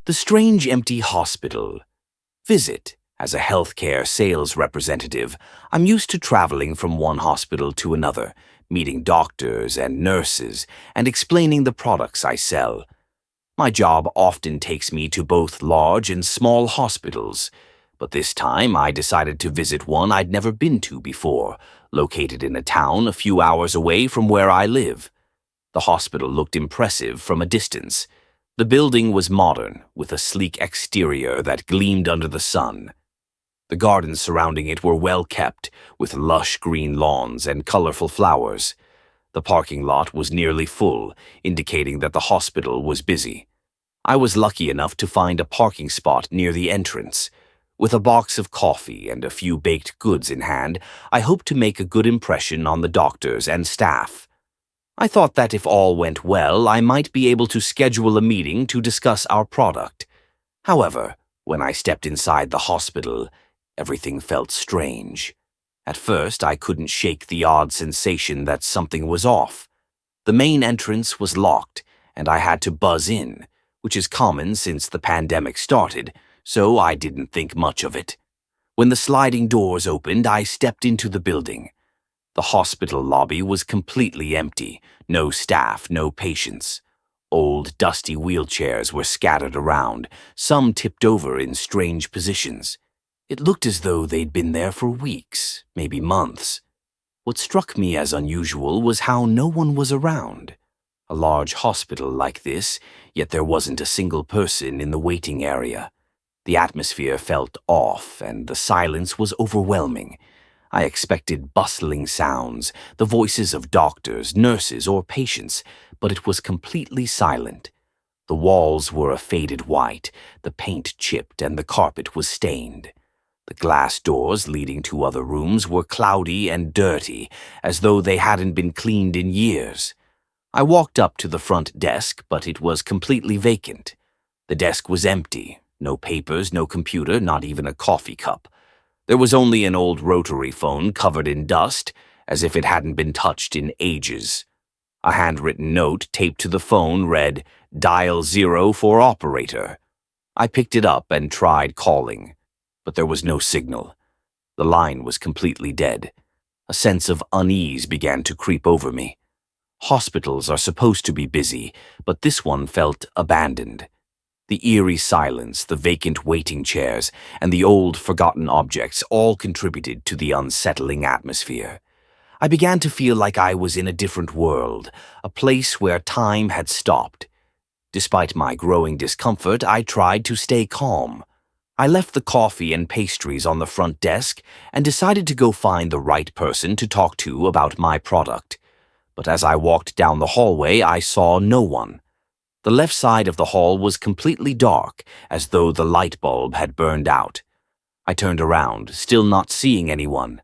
The strange empty hospital. Visit. As a healthcare sales representative, I'm used to traveling from one hospital to another, meeting doctors and nurses, and explaining the products I sell. My job often takes me to both large and small hospitals, but this time I decided to visit one I'd never been to before, located in a town a few hours away from where I live. The hospital looked impressive from a distance. The building was modern, with a sleek exterior that gleamed under the sun. The gardens surrounding it were well kept, with lush green lawns and colorful flowers. The parking lot was nearly full, indicating that the hospital was busy. I was lucky enough to find a parking spot near the entrance. With a box of coffee and a few baked goods in hand, I hoped to make a good impression on the doctors and staff. I thought that if all went well, I might be able to schedule a meeting to discuss our product. However, when I stepped inside the hospital, everything felt strange. At first, I couldn't shake the odd sensation that something was off. The main entrance was locked, and I had to buzz in, which is common since the pandemic started, so I didn't think much of it. When the sliding doors opened, I stepped into the building. The hospital lobby was completely empty, no staff, no patients. Old, dusty wheelchairs were scattered around, some tipped over in strange positions. It looked as though they'd been there for weeks, maybe months. What struck me as unusual was how no one was around. A large hospital like this, yet there wasn't a single person in the waiting area. The atmosphere felt off, and the silence was overwhelming. I expected bustling sounds, the voices of doctors, nurses, or patients, but it was completely silent. The walls were a faded white, the paint chipped, and the carpet was stained. The glass doors leading to other rooms were cloudy and dirty, as though they hadn't been cleaned in years. I walked up to the front desk, but it was completely vacant. The desk was empty, no papers, no computer, not even a coffee cup. There was only an old rotary phone covered in dust, as if it hadn't been touched in ages. A handwritten note taped to the phone read, "Dial 0 for operator." I picked it up and tried calling, but there was no signal. The line was completely dead. A sense of unease began to creep over me. Hospitals are supposed to be busy, but this one felt abandoned. The eerie silence, the vacant waiting chairs, and the old forgotten objects all contributed to the unsettling atmosphere. I began to feel like I was in a different world, a place where time had stopped. Despite my growing discomfort, I tried to stay calm. I left the coffee and pastries on the front desk and decided to go find the right person to talk to about my product. But as I walked down the hallway, I saw no one. The left side of the hall was completely dark, as though the light bulb had burned out. I turned around, still not seeing anyone.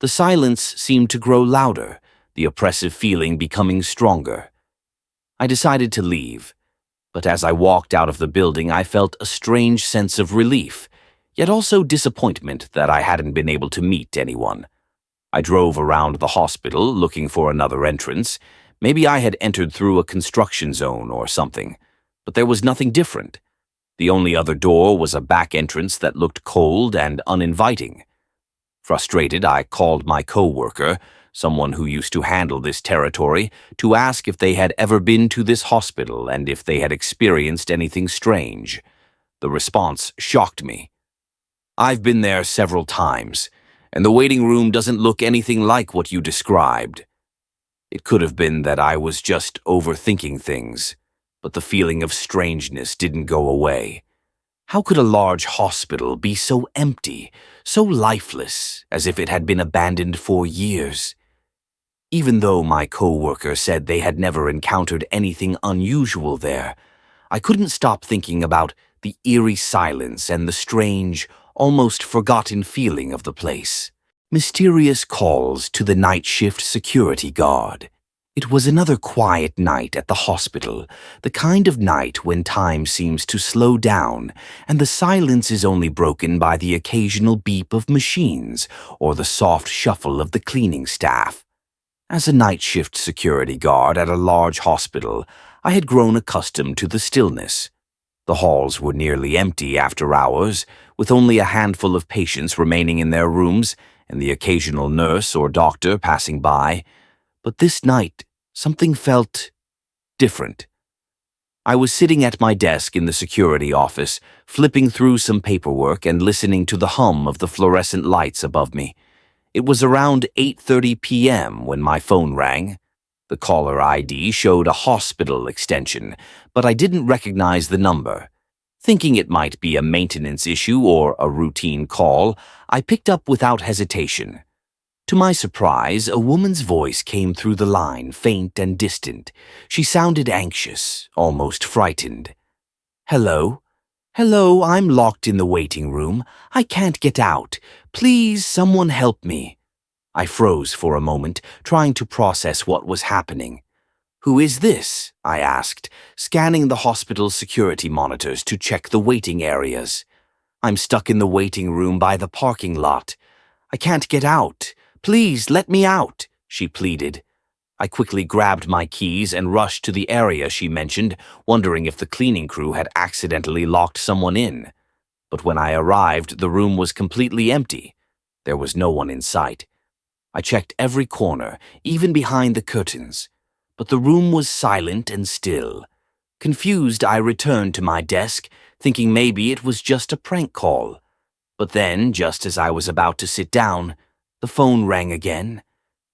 The silence seemed to grow louder, the oppressive feeling becoming stronger. I decided to leave, but as I walked out of the building, I felt a strange sense of relief, yet also disappointment that I hadn't been able to meet anyone. I drove around the hospital looking for another entrance. Maybe I had entered through a construction zone or something, but there was nothing different. The only other door was a back entrance that looked cold and uninviting. Frustrated, I called my coworker, someone who used to handle this territory, to ask if they had ever been to this hospital and if they had experienced anything strange. The response shocked me. "I've been there several times, and the waiting room doesn't look anything like what you described." It could have been that I was just overthinking things, but the feeling of strangeness didn't go away. How could a large hospital be so empty, so lifeless, as if it had been abandoned for years? Even though my coworker said they had never encountered anything unusual there, I couldn't stop thinking about the eerie silence and the strange, almost forgotten feeling of the place. Mysterious calls to the night shift security guard. It was another quiet night at the hospital, the kind of night when time seems to slow down and the silence is only broken by the occasional beep of machines or the soft shuffle of the cleaning staff. As a night shift security guard at a large hospital, I had grown accustomed to the stillness. The halls were nearly empty after hours, with only a handful of patients remaining in their rooms and the occasional nurse or doctor passing by. But this night, something felt different. I was sitting at my desk in the security office, flipping through some paperwork and listening to the hum of the fluorescent lights above me. It was around 8:30 p.m. when my phone rang. The caller ID showed a hospital extension, but I didn't recognize the number. Thinking it might be a maintenance issue or a routine call, I picked up without hesitation. To my surprise, a woman's voice came through the line, faint and distant. She sounded anxious, almost frightened. "Hello? Hello, I'm locked in the waiting room. I can't get out. Please, someone help me." I froze for a moment, trying to process what was happening. "Who is this?" I asked, scanning the hospital's security monitors to check the waiting areas. "I'm stuck in the waiting room by the parking lot. I can't get out. Please, let me out," she pleaded. I quickly grabbed my keys and rushed to the area she mentioned, wondering if the cleaning crew had accidentally locked someone in. But when I arrived, the room was completely empty. There was no one in sight. I checked every corner, even behind the curtains, but the room was silent and still. Confused, I returned to my desk, thinking maybe it was just a prank call. But then, just as I was about to sit down, the phone rang again.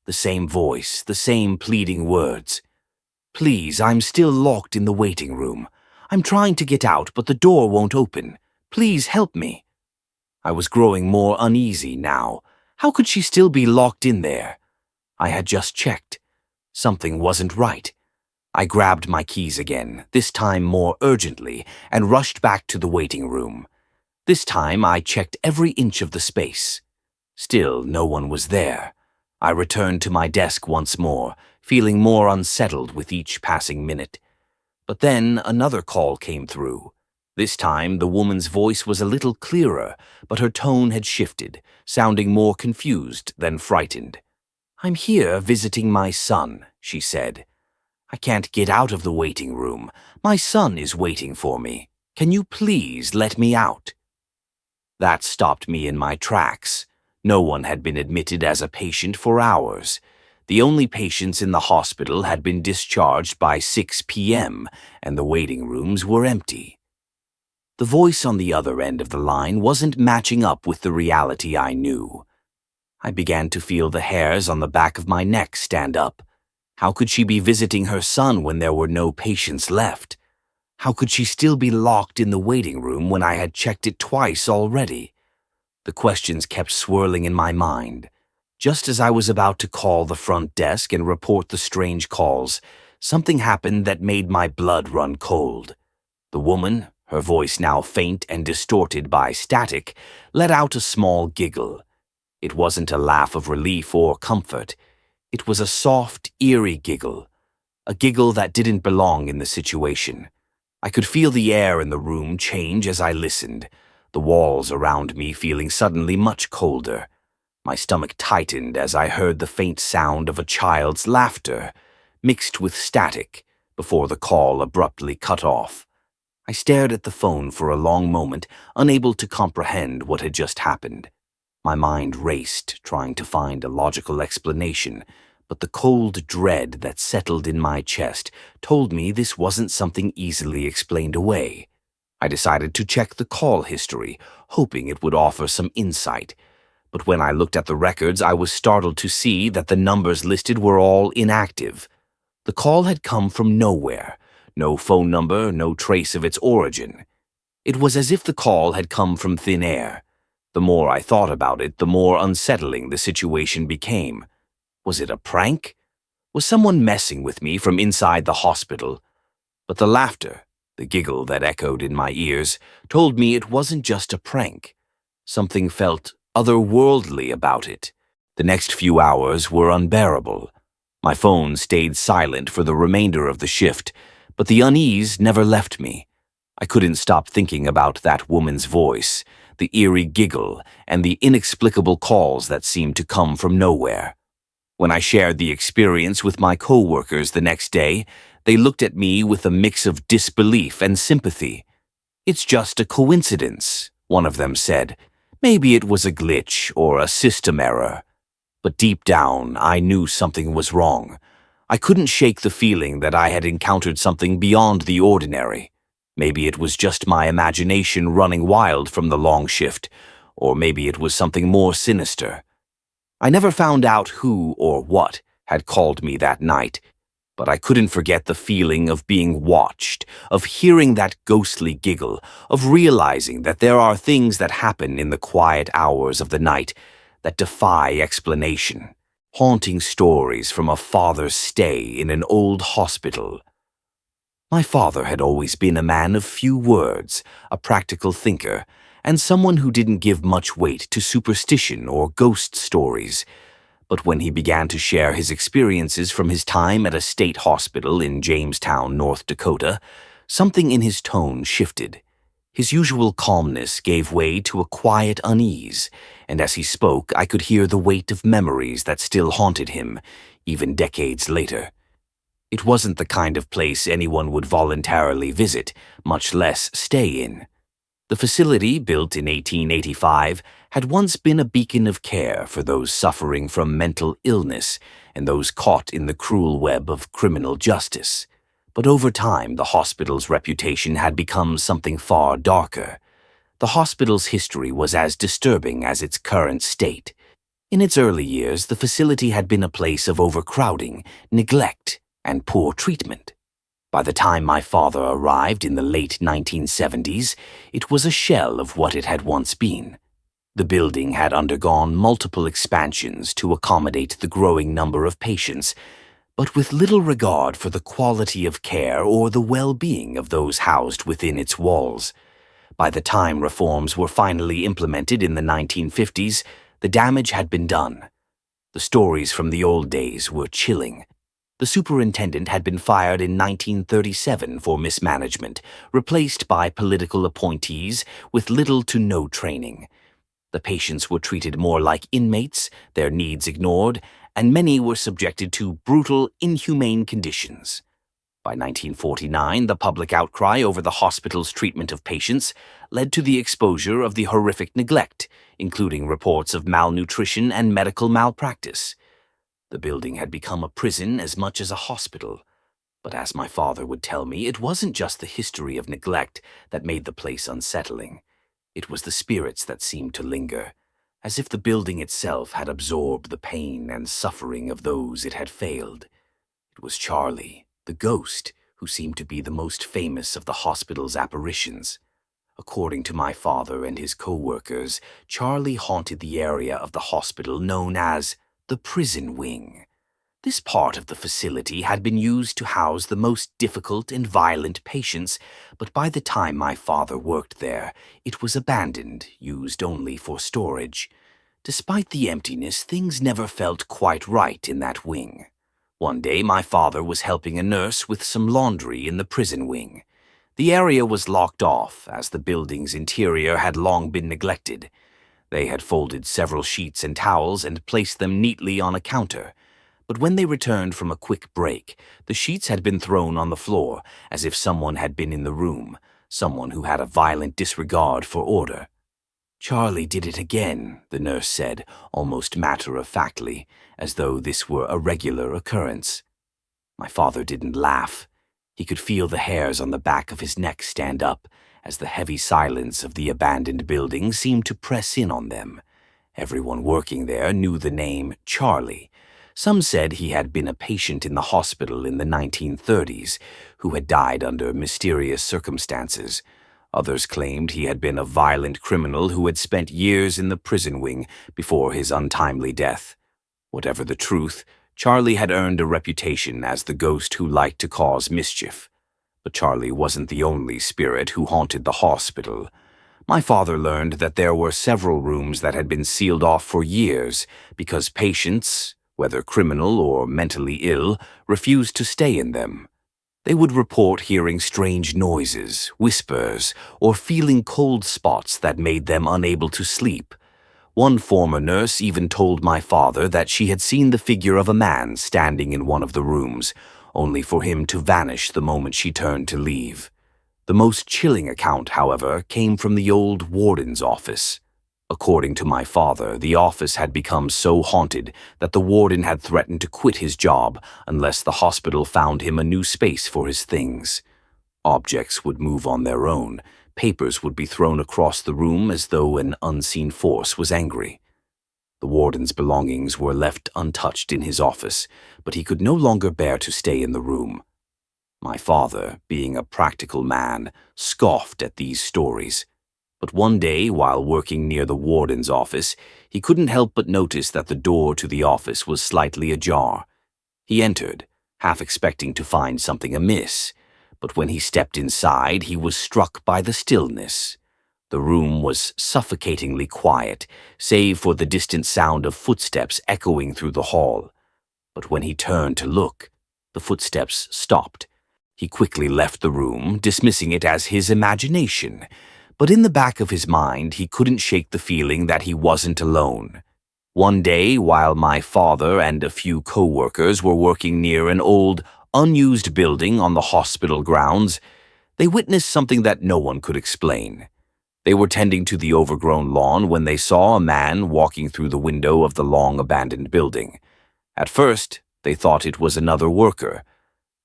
The same voice, the same pleading words. "Please, I'm still locked in the waiting room. I'm trying to get out, but the door won't open. Please help me." I was growing more uneasy now. How could she still be locked in there? I had just checked. Something wasn't right. I grabbed my keys again, this time more urgently, and rushed back to the waiting room. This time I checked every inch of the space. Still, no one was there. I returned to my desk once more, feeling more unsettled with each passing minute. But then another call came through. This time the woman's voice was a little clearer, but her tone had shifted, sounding more confused than frightened. "I'm here visiting my son," she said. "I can't get out of the waiting room. My son is waiting for me. Can you please let me out?" That stopped me in my tracks. No one had been admitted as a patient for hours. The only patients in the hospital had been discharged by 6 p.m., and the waiting rooms were empty. The voice on the other end of the line wasn't matching up with the reality I knew. I began to feel the hairs on the back of my neck stand up. How could she be visiting her son when there were no patients left? How could she still be locked in the waiting room when I had checked it twice already? The questions kept swirling in my mind. Just as I was about to call the front desk and report the strange calls, something happened that made my blood run cold. The woman, her voice now faint and distorted by static, let out a small giggle. It wasn't a laugh of relief or comfort. It was a soft, eerie giggle. A giggle that didn't belong in the situation. I could feel the air in the room change as I listened, the walls around me feeling suddenly much colder. My stomach tightened as I heard the faint sound of a child's laughter, mixed with static, before the call abruptly cut off. I stared at the phone for a long moment, unable to comprehend what had just happened. My mind raced, trying to find a logical explanation, but the cold dread that settled in my chest told me this wasn't something easily explained away. I decided to check the call history, hoping it would offer some insight. But when I looked at the records, I was startled to see that the numbers listed were all inactive. The call had come from nowhere. No phone number, no trace of its origin. It was as if the call had come from thin air. The more I thought about it, the more unsettling the situation became. Was it a prank? Was someone messing with me from inside the hospital? But the laughter, the giggle that echoed in my ears, told me it wasn't just a prank. Something felt otherworldly about it. The next few hours were unbearable. My phone stayed silent for the remainder of the shift, but the unease never left me. I couldn't stop thinking about that woman's voice, the eerie giggle, and the inexplicable calls that seemed to come from nowhere. When I shared the experience with my coworkers the next day, they looked at me with a mix of disbelief and sympathy. "It's just a coincidence," one of them said. "Maybe it was a glitch or a system error." But deep down, I knew something was wrong. I couldn't shake the feeling that I had encountered something beyond the ordinary. Maybe it was just my imagination running wild from the long shift, or maybe it was something more sinister. I never found out who or what had called me that night, but I couldn't forget the feeling of being watched, of hearing that ghostly giggle, of realizing that there are things that happen in the quiet hours of the night that defy explanation. Haunting stories from a father's stay in an old hospital. My father had always been a man of few words, a practical thinker, and someone who didn't give much weight to superstition or ghost stories. But when he began to share his experiences from his time at a state hospital in Jamestown, North Dakota, something in his tone shifted. His usual calmness gave way to a quiet unease, and as he spoke, I could hear the weight of memories that still haunted him, even decades later. It wasn't the kind of place anyone would voluntarily visit, much less stay in. The facility, built in 1885, had once been a beacon of care for those suffering from mental illness and those caught in the cruel web of criminal justice. But over time, the hospital's reputation had become something far darker. The hospital's history was as disturbing as its current state. In its early years, the facility had been a place of overcrowding, neglect, and poor treatment. By the time my father arrived in the late 1970s, it was a shell of what it had once been. The building had undergone multiple expansions to accommodate the growing number of patients, but with little regard for the quality of care or the well-being of those housed within its walls. By the time reforms were finally implemented in the 1950s, the damage had been done. The stories from the old days were chilling. The superintendent had been fired in 1937 for mismanagement, replaced by political appointees with little to no training. The patients were treated more like inmates, their needs ignored, and many were subjected to brutal, inhumane conditions. By 1949, the public outcry over the hospital's treatment of patients led to the exposure of the horrific neglect, including reports of malnutrition and medical malpractice. The building had become a prison as much as a hospital. But as my father would tell me, it wasn't just the history of neglect that made the place unsettling. It was the spirits that seemed to linger, as if the building itself had absorbed the pain and suffering of those it had failed. It was Charlie, the ghost, who seemed to be the most famous of the hospital's apparitions. According to my father and his co-workers, Charlie haunted the area of the hospital known as the prison wing. This part of the facility had been used to house the most difficult and violent patients, but by the time my father worked there, it was abandoned, used only for storage. Despite the emptiness, things never felt quite right in that wing. One day, my father was helping a nurse with some laundry in the prison wing. The area was locked off, as the building's interior had long been neglected. They had folded several sheets and towels and placed them neatly on a counter. But when they returned from a quick break, the sheets had been thrown on the floor, as if someone had been in the room, someone who had a violent disregard for order. "Charlie did it again," the nurse said, almost matter-of-factly, as though this were a regular occurrence. My father didn't laugh. He could feel the hairs on the back of his neck stand up, as the heavy silence of the abandoned building seemed to press in on them. Everyone working there knew the name Charlie. Some said he had been a patient in the hospital in the 1930s, who had died under mysterious circumstances. Others claimed he had been a violent criminal who had spent years in the prison wing before his untimely death. Whatever the truth, Charlie had earned a reputation as the ghost who liked to cause mischief. But Charlie wasn't the only spirit who haunted the hospital. My father learned that there were several rooms that had been sealed off for years because patients, whether criminal or mentally ill, refused to stay in them. They would report hearing strange noises, whispers, or feeling cold spots that made them unable to sleep. One former nurse even told my father that she had seen the figure of a man standing in one of the rooms, only for him to vanish the moment she turned to leave. The most chilling account, however, came from the old warden's office. According to my father, the office had become so haunted that the warden had threatened to quit his job unless the hospital found him a new space for his things. Objects would move on their own. Papers would be thrown across the room as though an unseen force was angry. The warden's belongings were left untouched in his office, but he could no longer bear to stay in the room. My father, being a practical man, scoffed at these stories. But one day, while working near the warden's office, he couldn't help but notice that the door to the office was slightly ajar. He entered, half expecting to find something amiss, but when he stepped inside, he was struck by the stillness. The room was suffocatingly quiet, save for the distant sound of footsteps echoing through the hall. But when he turned to look, the footsteps stopped. He quickly left the room, dismissing it as his imagination. But in the back of his mind, he couldn't shake the feeling that he wasn't alone. One day, while my father and a few co-workers were working near an old, unused building on the hospital grounds, they witnessed something that no one could explain. They were tending to the overgrown lawn when they saw a man walking through the window of the long-abandoned building. At first, they thought it was another worker,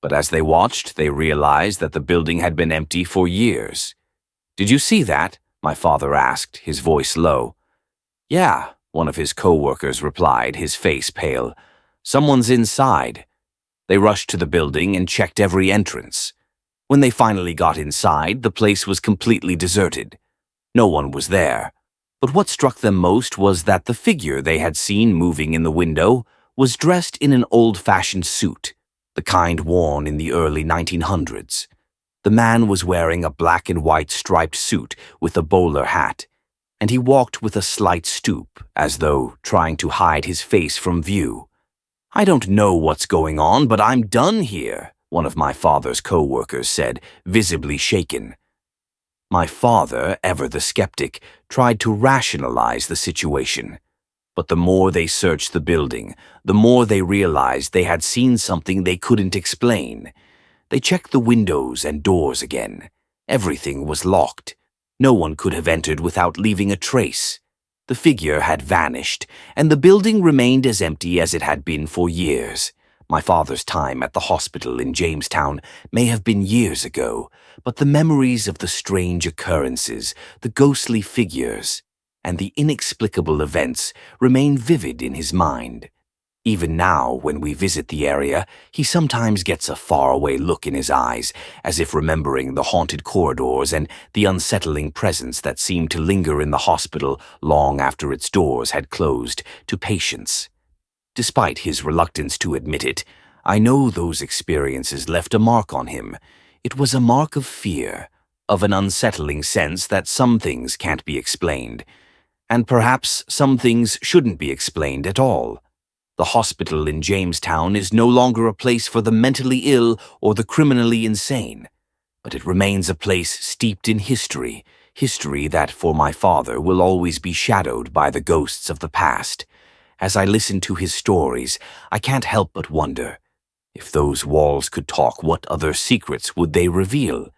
but as they watched, they realized that the building had been empty for years. "Did you see that?" my father asked, his voice low. "Yeah," one of his co-workers replied, his face pale. "Someone's inside." They rushed to the building and checked every entrance. When they finally got inside, the place was completely deserted. No one was there. But what struck them most was that the figure they had seen moving in the window was dressed in an old-fashioned suit, the kind worn in the early 1900s. The man was wearing a black and white striped suit with a bowler hat, and he walked with a slight stoop, as though trying to hide his face from view. "I don't know what's going on, but I'm done here," one of my father's co-workers said, visibly shaken. My father, ever the skeptic, tried to rationalize the situation. But the more they searched the building, the more they realized they had seen something they couldn't explain. They checked the windows and doors again. Everything was locked. No one could have entered without leaving a trace. The figure had vanished, and the building remained as empty as it had been for years. My father's time at the hospital in Jamestown may have been years ago, but the memories of the strange occurrences, the ghostly figures, and the inexplicable events remain vivid in his mind. Even now, when we visit the area, he sometimes gets a faraway look in his eyes, as if remembering the haunted corridors and the unsettling presence that seemed to linger in the hospital long after its doors had closed to patients. Despite his reluctance to admit it, I know those experiences left a mark on him. It was a mark of fear, of an unsettling sense that some things can't be explained, and perhaps some things shouldn't be explained at all. The hospital in Jamestown is no longer a place for the mentally ill or the criminally insane, but it remains a place steeped in history that for my father will always be shadowed by the ghosts of the past. As I listen to his stories, I can't help but wonder, if those walls could talk, what other secrets would they reveal?